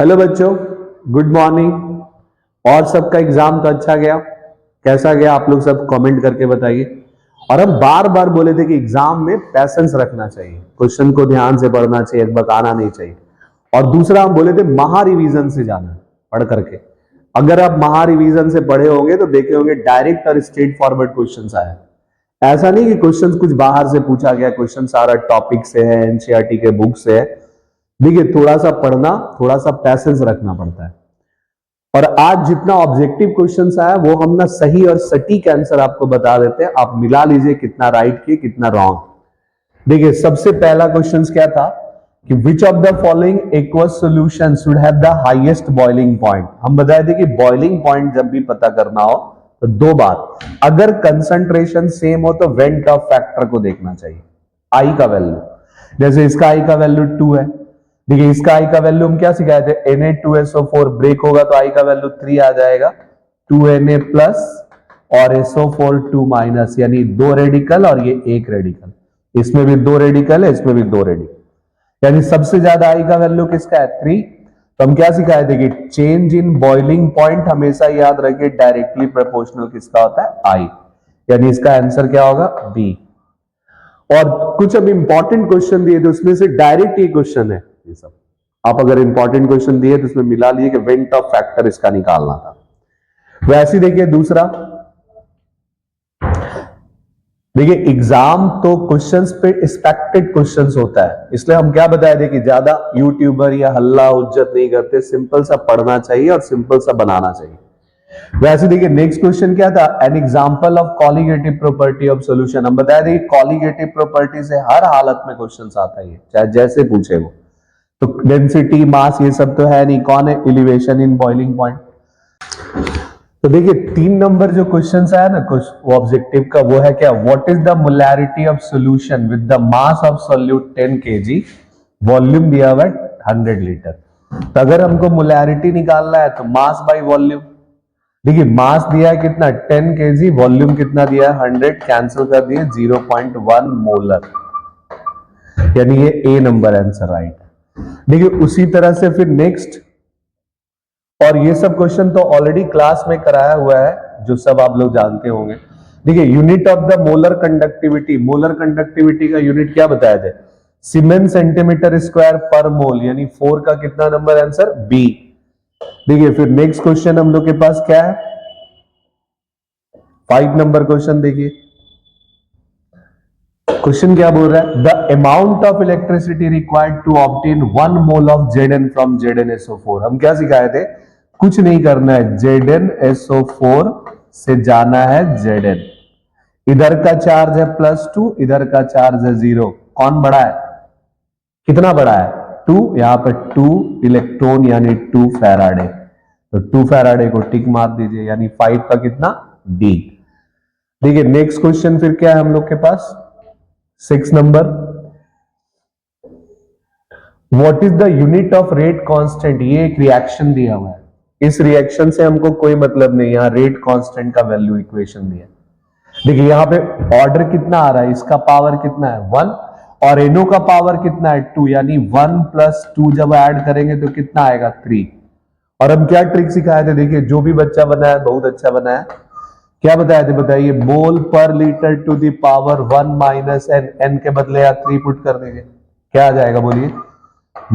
Hello बच्चों, good morning. और सबका एग्जाम तो अच्छा गया? कैसा गया आप लोग सब कमेंट करके बताइए। और हम बार बार बोले थे कि एग्जाम में पैसेंस रखना चाहिए, क्वेश्चन को ध्यान से पढ़ना चाहिए, बताना नहीं चाहिए। और दूसरा हम बोले थे महा रिवीजन से जाना, पढ़ करके। अगर आप महा रिवीजन से पढ़े होंगे तो देखे होंगे डायरेक्ट और स्ट्रेट फॉरवर्ड क्वेश्चन आया। ऐसा नहीं कि क्वेश्चन कुछ बाहर से पूछा गया, क्वेश्चन सारा टॉपिक से है, एनसीईआरटी के बुक से है। देखिए, थोड़ा सा पढ़ना, थोड़ा सा पैसेंस रखना पड़ता है। और आज जितना ऑब्जेक्टिव क्वेश्चंस आया वो हम ना सही और सटीक आंसर आपको बता देते हैं। आप मिला लीजिए कितना राइट किए कितना रॉन्ग। देखिए, सबसे पहला क्वेश्चन क्या था कि विच of the following aqueous solution should have the highest boiling point. हम बताए थे कि बॉइलिंग पॉइंट जब भी पता करना हो तो दो बात, अगर कंसंट्रेशन सेम हो तो वेंट ऑफ फैक्टर को देखना चाहिए, आई का वैल्यू। जैसे इसका आई का वैल्यू 2 है। देखिए, इसका आई का वैल्यू हम क्या सिखाए थे, Na2SO4 ब्रेक होगा तो आई का वैल्यू 3 आ जाएगा, 2Na प्लस और SO4 2 माइनस, यानी 2 रेडिकल और ये 1 रेडिकल। इसमें भी 2 रेडिकल है, इसमें भी 2 रेडिकल, यानी सबसे ज्यादा आई का वैल्यू किसका है, 3। तो हम क्या सिखाए थे कि चेंज इन बॉइलिंग पॉइंट हमेशा याद रखिए डायरेक्टली प्रोपोर्शनल किसका होता है, आई। यानी इसका आंसर क्या होगा, बी। और कुछ अब इंपॉर्टेंट क्वेश्चन दिए थे उसमें से डायरेक्ट ये क्वेश्चन है। ये सब आप अगर इंपॉर्टेंट क्वेश्चन दिए तो उसमें मिला लिए कि वेंट ऑफ फैक्टर इसका निकालना था। वैसे देखिए दूसरा, देखिए एग्जाम तो क्वेश्चंस पे एक्सपेक्टेड क्वेश्चंस होता है, इसलिए हम क्या बताए थे कि ज्यादा यूट्यूबर या हल्ला उज्जत नहीं करते, सिंपल सा पढ़ना चाहिए और सिंपल सा बनाना चाहिए। वैसे देखिए नेक्स्ट क्वेश्चन क्या था, an example of colligative property of solution. हम बताया था कि कॉलिगेटिव प्रॉपर्टी से हर हालत में क्वेश्चंस आता है, चाहे जैसे पूछे वो। तो डेंसिटी, मास, ये सब तो है नहीं, कौन है, एलिवेशन इन बॉइलिंग पॉइंट। तो देखिए 3 नंबर जो क्वेश्चन आया ना वो ऑब्जेक्टिव का, वो है क्या, what is the molarity of solution with the mass of solute 10 kg, volume दिया हुआ है 100 लीटर। तो अगर हमको मोलैरिटी निकालना है तो मास बाई वॉल्यूम। देखिए मास दिया है कितना, 10 kg, वॉल्यूम कितना दिया है 100, कैंसिल कर दिए 0.1 मोलर, यानी ये ए नंबर आंसर राइट है। देखिए उसी तरह से फिर नेक्स्ट, और ये सब क्वेश्चन तो ऑलरेडी क्लास में कराया हुआ है, जो सब आप लोग जानते होंगे। देखिए unit of the molar conductivity, molar conductivity का यूनिट क्या बताए थे, सीमेंस सेंटीमीटर स्क्वायर पर मोल, यानी 4 का कितना नंबर आंसर, बी। देखिए फिर नेक्स्ट क्वेश्चन हम लोग के पास क्या है, 5 नंबर क्वेश्चन। देखिए क्वेश्चन क्या बोल रहा है, the amount of electricity required to obtain 1 mole of Zn from ZnSO4। हम क्या सिखाए थे, कुछ नहीं करना है, ZnSO4 से जाना है Zn। इधर का चार्ज है +2, इधर का चार्ज है 0, कौन बड़ा है, कितना बड़ा है, 2। यहां पर 2 इलेक्ट्रॉन यानी 2 फैराडे, तो 2 फैराडे को टिक मार दीजिए, यानी 5 का कितना, डी। देखिए नेक्स्ट क्वेश्चन फिर क्या है हम लोग के पास, 6 number, what is the unit of rate constant. ये एक रिएक्शन दिया हुआ है, इस रिएक्शन से हमको कोई मतलब नहीं, यहां रेट कांस्टेंट का वैल्यू इक्वेशन दिया। देखिए यहां पे ऑर्डर कितना आ रहा है, इसका पावर कितना है 1 और एनो का पावर कितना है 2, यानी 1 + 2 जब ऐड करेंगे तो कितना आएगा 3। और हम क्या ट्रिक सिखाए थे, देखिए जो भी बच्चा बनाया बहुत अच्छा बनाया। क्या बताया थे, बताइए, मोल पर litre to the power 1 minus n, n के बदले आप 3 पुट कर देंगे, क्या आ जाएगा बोलिए,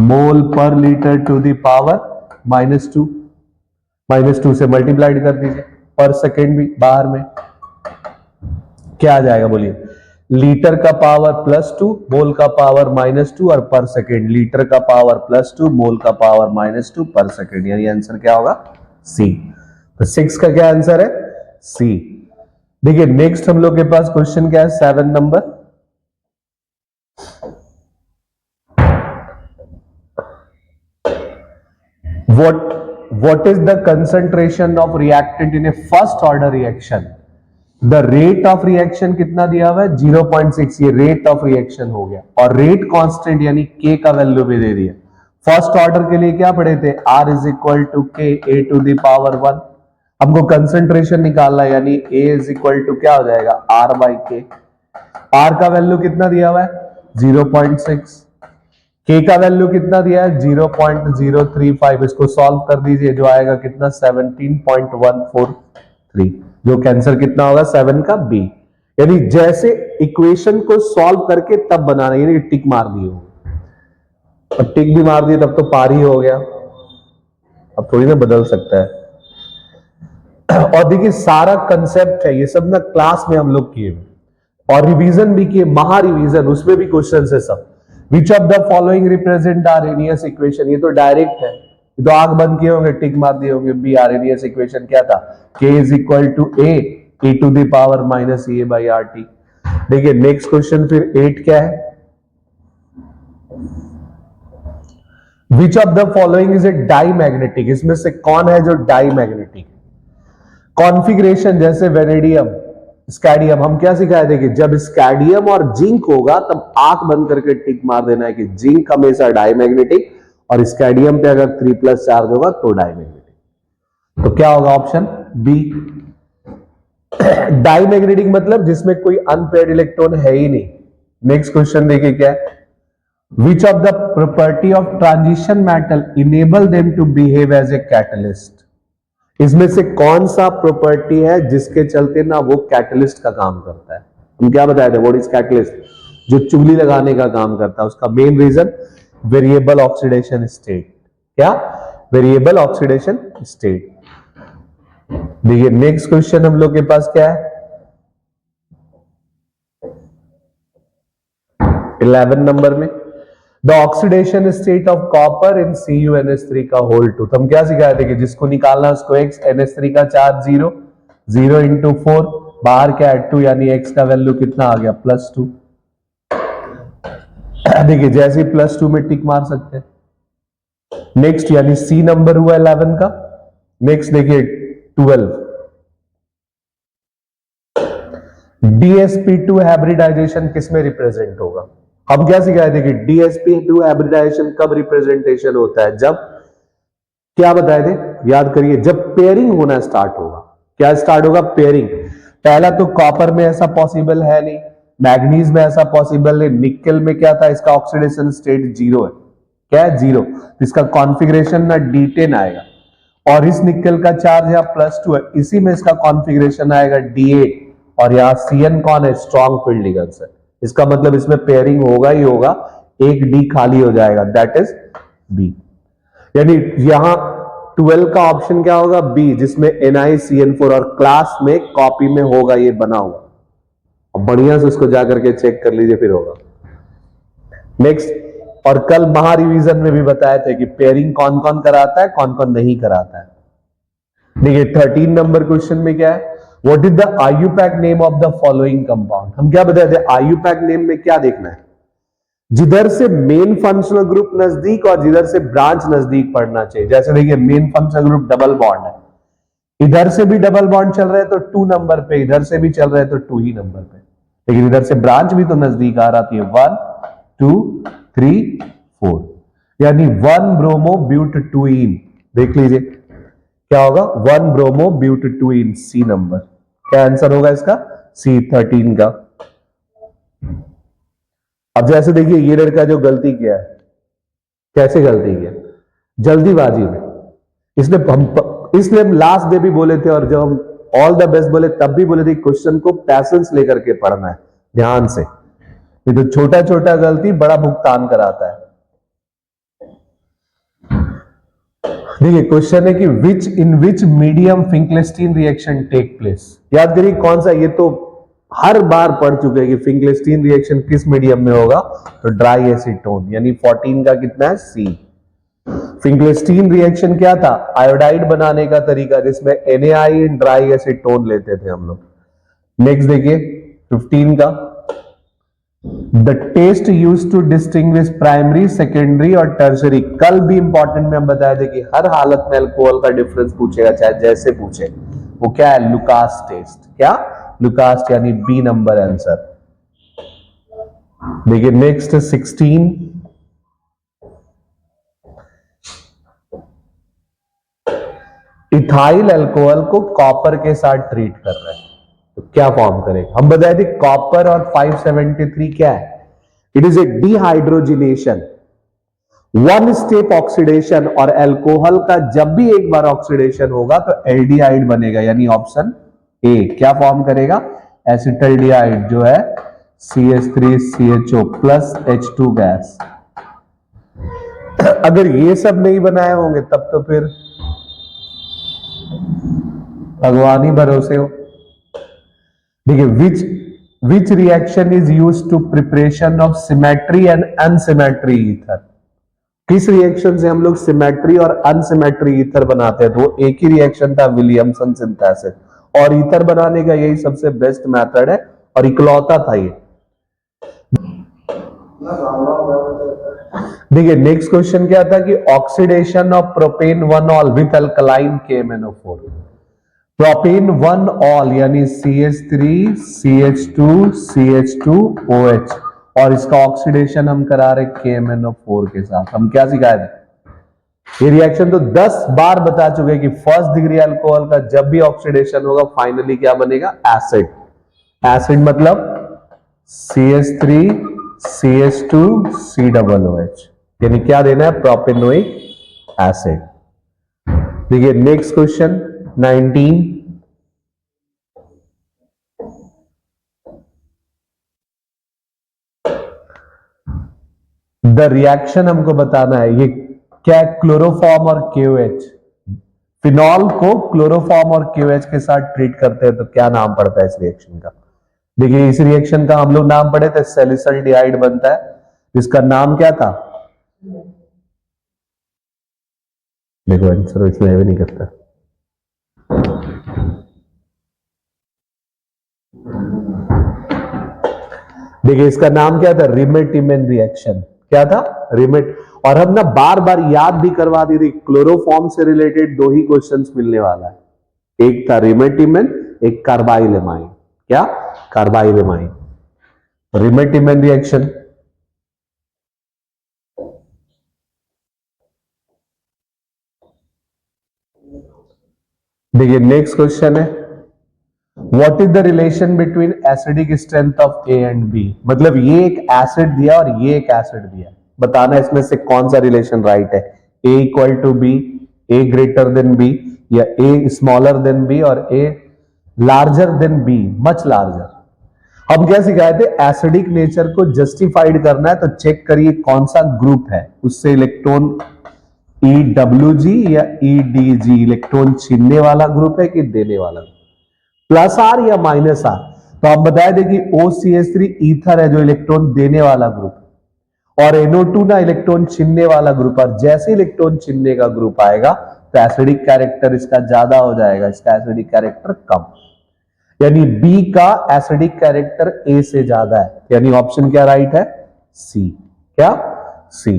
मोल पर लीटर टू द पावर -2, -2 से मल्टीप्लाइड कर दीजिए, पर सेकेंड भी बाहर में क्या आ जाएगा बोलिए, लीटर का पावर +2, मोल का पावर -2 और पर सेकेंड, लीटर का पावर +2, मोल का पावर -2 पर सेकेंड, यानी आंसर क्या होगा, सी। तो 6 का क्या आंसर है, सी। देखिए नेक्स्ट हम लोग के पास क्वेश्चन क्या है, 7 number, what is the concentration of reactant in a first order reaction। The rate of reaction कितना दिया हुआ है 0.6, ये रेट ऑफ रिएक्शन हो गया, और रेट कांस्टेंट यानी के का वैल्यू भी दे दिया। फर्स्ट ऑर्डर के लिए क्या पढ़े थे, R इज इक्वल टू के ए टू द पावर 1। हमको कंसंट्रेशन निकालना है, यानी A इज इक्वल टू क्या हो जाएगा, R बाई के। R का वैल्यू कितना दिया हुआ है 0.6, K का वैल्यू कितना दिया है 0.035, इसको सॉल्व कर दीजिए, जो आएगा कितना 17.143, जो कैंसर कितना होगा 7 का B। यानी जैसे इक्वेशन को सॉल्व करके तब बनाना, यानी टिक मार दिए हो, अब टिक भी मार दिए तब तो पार ही हो गया, अब थोड़ी ना बदल सकता है। और देखिए सारा कंसेप्ट है ये सब ना क्लास में हम लोग किए और रिवीजन भी किए, महा रिवीजन, उसमें भी क्वेश्चन है सब। विच of the following represent RNS equation, ये तो डायरेक्ट है, तो आंख बंद किए होंगे, टिक मार दिए होंगे बी। आरएनएस इक्वेशन क्या था, k is equal to A to the power minus A by R T. देखिए नेक्स्ट क्वेश्चन फिर 8 क्या है, which of the following is a diamagnetic, इसमें से कौन है जो डाईमैग्नेटिक। कॉन्फ़िगरेशन जैसे वेनेडियम, स्कैडियम, हम क्या सिखाए थे कि जब स्कैडियम और जिंक होगा तब आंख बंद करके टिक मार देना है कि जिंक हमेशा डाईमैग्नेटिक, और स्कैडियम पे अगर 3+ चार्ज होगा तो डाईमैग्नेटिक। तो क्या होगा ऑप्शन बी। डाईमैग्नेटिक मतलब जिसमें कोई अनपेयर्ड इलेक्ट्रॉन है ही नहीं। नेक्स्ट क्वेश्चन देखिए क्या है, which of the property of transition metal enable them to behave as a catalyst, इसमें से कौन सा प्रॉपर्टी है जिसके चलते ना वो कैटलिस्ट का काम करता है। हम क्या बताए थे, व्हाट इज कैटलिस्ट, जो चुगली लगाने का काम करता है। उसका main reason variable oxidation state, क्या वेरिएबल ऑक्सीडेशन स्टेट। देखिए नेक्स्ट क्वेश्चन हम लोग के पास क्या है, 11 नंबर में, the oxidation state of copper in CuNH3 का होल 2। तो हम क्या सिखाए थे कि जिसको निकालना है उसको x, NH3 का चार्ज 0, 0 इंटू 4, बाहर क्या है 2, यानी x का वैल्यू कितना आ गया +2। देखिए जैसे +2 में टिक मार सकते हैं। नेक्स्ट यानी C नंबर हुआ 11 का। नेक्स्ट देखिए 12, DsP2 हाइब्रिडाइजेशन किसमें रिप्रेजेंट होगा। हम क्या सिखाए थे कि DsP2 हाइब्रिडाइजेशन कब रिप्रेजेंटेशन होता है, जब क्या बताए थे, याद करिए, जब पेयरिंग होना स्टार्ट होगा। क्या स्टार्ट होगा, पेयरिंग। पहला तो कॉपर में ऐसा पॉसिबल है नहीं, मैग्नीज में ऐसा पॉसिबल है, निकल में क्या था, इसका ऑक्सीडेशन स्टेट 0 है, क्या है 0, इसका कॉन्फ़िगरेशन ना D10 आएगा, और इस निकल का चार्ज यहाँ +2 है, इसी में इसका कॉन्फ़िगरेशन आएगा D8, और यहाँ Cn कौन है, स्ट्रॉन्ग फील्ड लिगेंड्स है। इसका मतलब इसमें पेयरिंग होगा ही होगा, एक D खाली हो जाएगा, दैट इज B। यानी यहां 12 का ऑप्शन क्या होगा, B, जिसमें NiCN4, और क्लास में कॉपी में होगा ये बना हुआ, अब बढ़िया से उसको जाकर के चेक कर लीजिए फिर होगा। नेक्स्ट, और कल महा रिवीजन में भी बताए थे कि पेयरिंग कौन कौन कराता है, कौन कौन नहीं कराता है। देखिए 13 नंबर क्वेश्चन में क्या है, what is the IUPAC name of the following compound. हम क्या बताए थे, IUPAC नेम में क्या देखना है, जिधर से मेन फंक्शनल ग्रुप नजदीक और जिधर से ब्रांच नजदीक पड़ना चाहिए। जैसे देखिए main functional group double bond है, इधर से भी डबल बॉन्ड चल रहा है तो 2 नंबर पे, इधर से भी चल रहा है तो 2 ही नंबर पे, लेकिन इधर से ब्रांच भी तो नजदीक आ रही है, 1 2 3 4, यानी 1 ब्रोमो ब्यूट 2इन। देख लीजिए क्या होगा, 1 ब्रोमो ब्यूट 2इन, सी नंबर। क्या आंसर होगा इसका, C 13 का। अब जैसे देखिए ये लड़का जो गलती किया है, कैसे गलती किया, जल्दीबाजी में। इसलिए हम लास्ट डे भी बोले थे, और जब हम ऑल द बेस्ट बोले तब भी बोले थे क्वेश्चन को पैसेंस लेकर के पढ़ना है, ध्यान से, नहीं तो छोटा छोटा गलती बड़ा भुगतान कराता है। देखिए क्वेश्चन है कि in which medium Finkelstein reaction take place. याद करिए कौन सा, ये तो हर बार पढ़ चुके हैं कि फिंकलेस्टीन रिएक्शन किस मीडियम में होगा, तो ड्राई एसीटोन, यानी 14 का कितना है, C। फिंकलेस्टीन रिएक्शन क्या था, आयोडाइड बनाने का तरीका, जिसमें NaI ड्राई एसीटोन लेते थे हम लोग। नेक्स्ट देखिए 15 का, the test use to distinguish primary, secondary और टर्शरी। कल भी इंपॉर्टेंट में हम बताए थे कि हर हालत में अल्कोहल का डिफरेंस पूछेगा, चाहे जैसे पूछे, वो क्या है, लुकास टेस्ट। क्या, लुकास, यानी B नंबर आंसर। देखिए नेक्स्ट 16, इथाइल अल्कोहल को कॉपर के साथ ट्रीट कर रहे हैं, तो क्या फॉर्म करेगा। हम बताए थे कॉपर और 573 क्या है, it is a dehydrogenation, one step oxidation और अल्कोहल का जब भी एक बार ऑक्सीडेशन होगा तो एल्डिहाइड बनेगा, यानी ऑप्शन ए क्या फॉर्म करेगा, एसिटल्डिहाइड जो है CH3CHO प्लस H2 गैस। अगर ये सब नहीं बनाए होंगे तब तो फिर भगवान ही भरोसे हो। देखिए which reaction is used to preparation of symmetry and unsymmetry ether, किस रिएक्शन से हम लोग सिमेट्री और अनसिमेट्री ईथर बनाते हैं, तो वो एक ही रिएक्शन था, विलियमसन सिंथेसिस, और ईथर बनाने का यही सबसे बेस्ट मेथड है और इकलौता था ये। देखिए नेक्स्ट क्वेश्चन क्या था कि oxidation of propane 1 all with alkaline KMnO4, propane 1 all यानी CH3CH2CH2OH और इसका ऑक्सीडेशन हम करा रहे KMnO4 के साथ। हम क्या सिखाए थे, ये रिएक्शन तो 10 बार बता चुके कि फर्स्ट डिग्री अल्कोहल का जब भी ऑक्सीडेशन होगा फाइनली क्या बनेगा, एसिड। एसिड मतलब CH3CH2COOH, यानी क्या देना है, प्रोपेनोइक एसिड। देखिए नेक्स्ट क्वेश्चन 19, द रिएक्शन हमको बताना है, ये क्या, क्लोरोफॉर्म और KOH, फिनॉल को क्लोरोफॉर्म और KOH के साथ ट्रीट करते हैं तो क्या नाम पड़ता है इस रिएक्शन का। देखिए इस रिएक्शन का हम लोग नाम पढ़े थे, सैलिसल्डिहाइड बनता है, इसका नाम क्या था, देखो आंसर इसमें भी नहीं करता। देखिए इसका नाम क्या था, रिमेटिमेन रिएक्शन, क्या था, रिमेट। और हम ना बार बार याद भी करवा दी थी, क्लोरोफॉर्म से रिलेटेड 2 ही क्वेश्चंस मिलने वाला है, एक था रिमेटिमेन, एक कार्बाइलेमाइन, क्या, कार्बाइलेमाइन, रिमेटिमेन रिएक्शन। देखिए नेक्स्ट क्वेश्चन है, what is the relation between acidic strength of A and B, मतलब ये एक एसिड दिया और ये एक एसिड दिया, बताना इसमें से कौन सा रिलेशन राइट है, A equal to B, A greater than B, या A स्मॉलर देन B और A larger than B, much larger. हम क्या सिखाए थे, एसिडिक नेचर को जस्टिफाइड करना है तो चेक करिए कौन सा ग्रुप है, उससे इलेक्ट्रॉन EWG या EDG, इलेक्ट्रॉन छीनने वाला ग्रुप है कि देने वाला, प्लस आर या माइनस आर। तो आप बताए थे कि OCH3 ईथर है जो इलेक्ट्रॉन देने वाला ग्रुप, और NO2 ना इलेक्ट्रॉन छीनने वाला ग्रुप, और जैसे इलेक्ट्रॉन छीनने का ग्रुप आएगा तो एसिडिक कैरेक्टर इसका ज्यादा हो जाएगा, इसका एसिडिक कैरेक्टर कम, यानी B का एसिडिक कैरेक्टर A से ज्यादा है, यानी ऑप्शन क्या राइट है, C, क्या, C।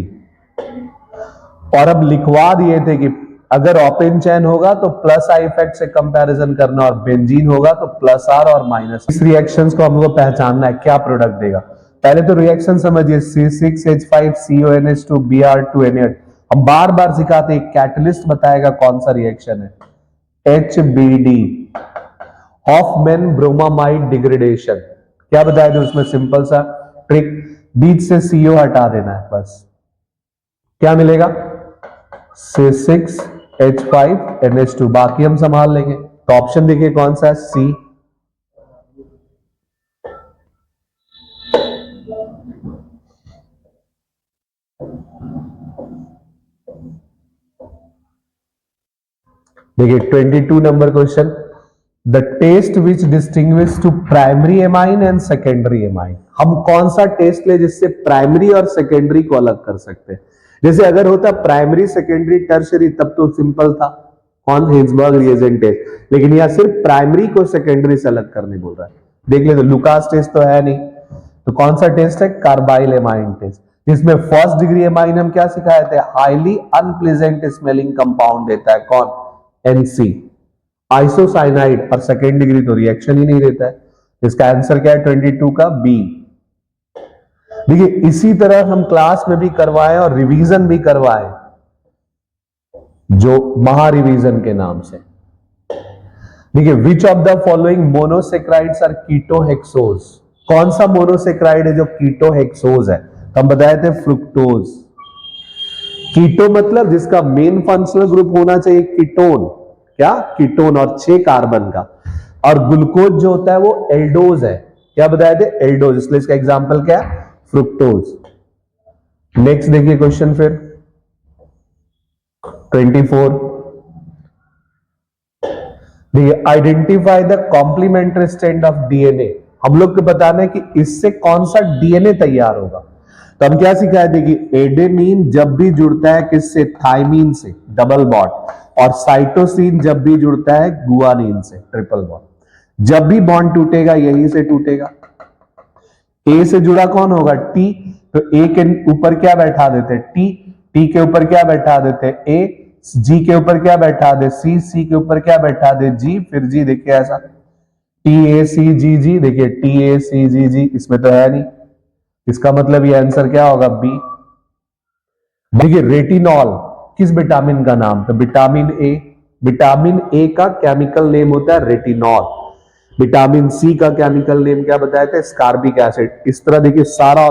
और अब लिखवा दिए थे कि अगर ओपन चेन होगा तो प्लस आई इफेक्ट से कंपैरिजन करना, और बेंजीन होगा तो प्लस आर और माइनस। इस रिएक्शंस को हमको पहचानना है, क्या प्रोडक्ट देगा। पहले तो रिएक्शन समझिए, C6H5CONH2Br2NH, हम बार बार सिखाते हैं, कैटलिस्ट बताएगा कौन सा रिएक्शन है, HBD, हॉफमैन ब्रोमामाइड डिग्रेडेशन। क्या बताया थे उसमें, सिंपल सा ट्रिक, बीच से CO हटा देना है बस, क्या मिलेगा, C6H5NH2, बाकी हम संभाल लेंगे। तो ऑप्शन देखिए कौन सा है, C। देखिए 22 number question, the test which distinguish to primary amine and secondary amine, हम कौन सा टेस्ट ले जिससे प्राइमरी और सेकेंडरी को अलग कर सकते हैं। जैसे अगर होता प्राइमरी सेकेंडरी टर्शरी तब तो सिंपल था, कौन, हिंसबर्ग रिएजेंट टेस्ट, लेकिन यहां सिर्फ प्राइमरी को सेकेंडरी से अलग करने बोल रहा है। देख ले, तो लुकास टेस्ट तो है नहीं, तो कौन सा टेस्ट है, कार्बाइल एमाइन टेस्ट, जिसमें फर्स्ट डिग्री एमाइन हम क्या सिखाए थे, हाईली अनप्लेजेंट स्मेलिंग कंपाउंड देता है, कौन, NC, आइसोसाइनाइड, और सेकेंड डिग्री तो रिएक्शन ही नहीं देता है। इसका आंसर क्या है 22 का B। देखिए इसी तरह हम क्लास में भी करवाएं और रिवीजन भी करवाएं, जो महा रिवीजन के नाम से। देखिए which of the following monosaccharides are ketohexoses, कौन सा मोनोसेक्राइड है जो कीटोहेक्सोज है, हम बताए थे फ्रुक्टोज। कीटो मतलब जिसका मेन फंक्शनल ग्रुप होना चाहिए कीटोन, क्या कीटोन, और 6 कार्बन का। और ग्लूकोज जो होता है वो एल्डोज है, क्या बताए थे, एल्डोज, इसलिए इसका एग्जांपल क्या है, फ्रुक्टोज। नेक्स्ट देखिए क्वेश्चन फिर 24, देखिए identify the complementary strand of DNA. हम लोग को बताना है कि इससे कौन सा डीएनए तैयार होगा। तो हम क्या सिखाए थे कि एडेनिन जब भी जुड़ता है किससे, थाइमीन से, डबल बॉन्ड, और साइटोसिन जब भी जुड़ता है गुआनिन से, ट्रिपल बॉन्ड। जब भी बॉन्ड टूटेगा यहीं से टूटेगा। ए से जुड़ा कौन होगा, टी, तो ए के ऊपर क्या बैठा देते, टी, टी के ऊपर क्या बैठा देते, ए, जी के ऊपर क्या बैठा दे, सी, सी के ऊपर क्या बैठा दे, जी, फिर जी, देखिए ऐसा टी ए सी जी जी, देखिए टी ए सी जी जी, इसमें तो है नहीं, इसका मतलब ये आंसर क्या होगा, बी। देखिए रेटिनॉल किस विटामिन का नाम, तो विटामिन ए, विटामिन ए का केमिकल नेम होता है रेटिनॉल। विटामिन सी का केमिकल नेम क्या बताया था, स्कारबिक एसिड। इस तरह देखिए सारा